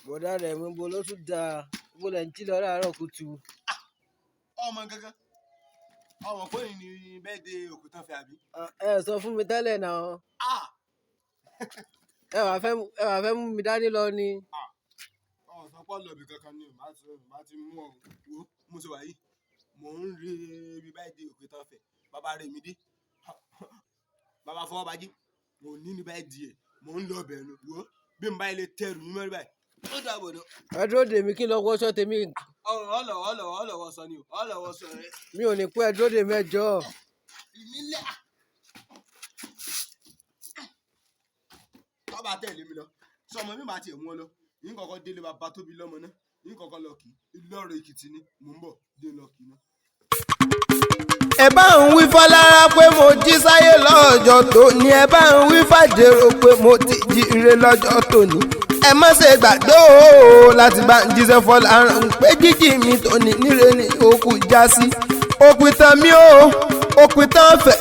Bọ̀dá rẹ̀ mú bo ló tún da bó lẹ̀ ń jí lọ láàárọ̀ kùtù. Ọmọ gangan ọmọ kò ní bẹ́ẹ̀ de òkúta fẹ́ àbí. Ẹ sọ fún mi tẹ́lẹ̀ náà. Ẹ wàá fẹ́ mú mi dání lọ ni. Ọ̀sán pọ̀ lọ́bì kankan ni màá ti mú ọ wo mo ṣe wà yìí mò ń rí ibi bẹ́ẹ̀ de òkúta fẹ́ bàbá rẹ̀ mi dé bàbá fọwọ́ bá jí mò ní ní bẹ́ẹ̀ di ẹ̀ mò ń lọ bẹ̀rẹ̀ lọ wo bí n bá ilé tẹrù mi mọ́rí báyìí ó dàbọ̀ dọ̀. Ẹ dúró dè mí kí n lọ wọṣọ tèmi. ọlọ́wọ́ sọ ni o ọlọ́wọ́ sọ rẹ. Mi ò ní pẹ́ ẹ dúró dè mí ẹjọ́. ìnílẹ̀ bàbá tẹ̀lé mi lọ sọmọ mi máa tiẹ̀ mú ọ lọ yín kọ̀ọ̀kan délé bàbá tóbi lọ́mọ náà yín kọ̀ọ̀kan lọ kì í lọ́rọ̀ Èkìtì ni mò ń bọ̀ dé lọ kì í náà. ẹ bá ń wí fọlára pé mo jí sáyé lọ́jọ́ tòní ẹ bá ń wí fàjèrò pé mo ti jí ire lọ́jọ́ tòní ẹ má ṣe gbàgbé o láti bá ń jíṣẹ́ fọlára pé jíjí mi tòní níre ni òkú já sí òpìtàn mi o òpìtàn fẹ́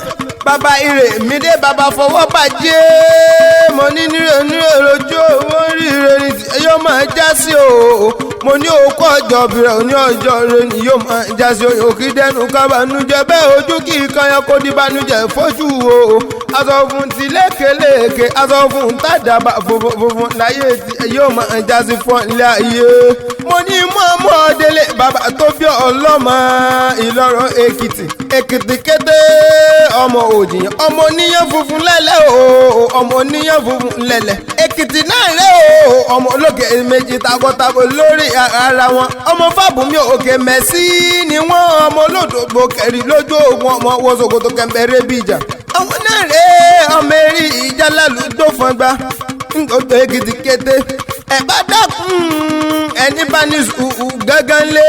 bàbá ire mi dé bàbá fọwọ́ bàjẹ́ mo ní níre lójú owó ríre ni tí yóò máa já sí o mo ní òkú ọjọ́ bìrẹ̀ òní ọjọ́ rẹ ni yóò máa já sí oyè òkè dẹnu kábànújẹ́ bẹ́ẹ̀ ojú kì í kanyan kó di bànújẹ́ fojú o aṣọ fún ti lékeleke aṣọ fún tàdàbà funfun láyé tí yóò máa já sí fún ilé ayé mo ní mọ́ délé bàbá tó bí ọlọ́mọ Ìlọrin Èkìtì kété ọmọ òjìyàn ọmọ oníyàn funfun lẹ́lẹ́ o ọmọ oníyàn funfun lẹ́lẹ́ Èkìtì náà rẹ̀ o ọmọ olókè méjì takọtabo lórí ara wọn ọmọ Fábùnmí òkè mẹ́sì ni wọ́n ọmọ olódògbò kẹrì lójú ogun ọmọ wọ́sọ̀kòtò kẹmbẹ̀rẹ̀ bíjà àwọn náà rẹ̀ ọmọ eré ìjà lálù tó fọn gbá ńgbọ́dọ̀ Èkìtì kété ẹ bá dákun ẹni bá ní sùúrù gángan lé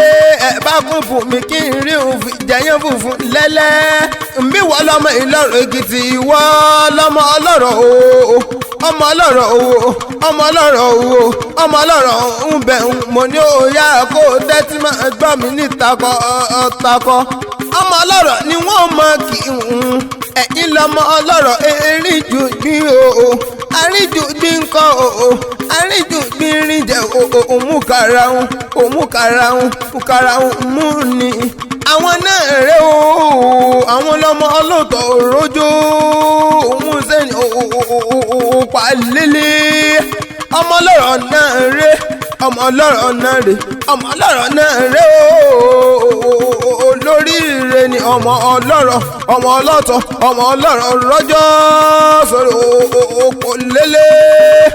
ẹ bá kún fún mi kí n rí òun fi jẹyàn funfun lẹ́lẹ́ nbí wọ́n lọ́mọ Ìlọrin Èkìtì ìwọ lọ́mọ ọlọ́rọ̀ o ọmọ ọlọ́rọ̀ owó ọmọ ọlọ́rọ̀ owó ọmọ ọlọ́rọ̀ ń bẹ̀ mo ní òòyà kó tẹ́tí máa gbọ́ mi ní takọ ọmọ ọlọ́rọ̀ ni wọ́n mọ kí ẹ̀yin lọ́mọ ọlọ́rọ̀ eríjù bí o àríjù bí nǹkan o àríjù bí ríjẹ òmùkàràhùn mú ni àwọn náà rẹ o àwọn lọ́mọ ọlọ́tọ̀ òrojó òun sẹ́ni òpá lélẹ̀ ọmọ ọlọ́rọ̀ náà rẹ ọmọ ọlọ́rọ̀ náà rẹ ọmọ ọlọ́rọ̀ náà rẹ o lóríire ni ọmọ ọlọ́rọ̀ ọmọ ọlọ́tọ̀ ọmọ ọlọ́rọ̀ rọjọ́ sọ̀rọ̀ òkò lélẹ̀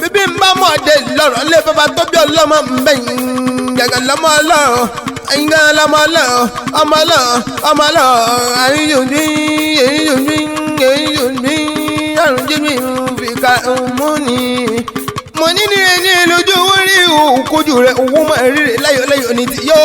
bíbí ń bá mọ̀ọ́dé lọ́rọ̀ lé bàbá tó bí ọlọ́mọ mbẹ́yìn gàgà lọ́mọ ọlọ́rọ̀ ẹ̀yìngá lọ́mọ ọlọ́rọ̀ ọmọ ọlọ́rọ̀ àríyànjú àrùn jíjí fi ka mú ni mo ní ní ẹni lójú owó rí òkújú rẹ̀ owó máa rí rẹ̀ láyọ̀ ní ti yọ.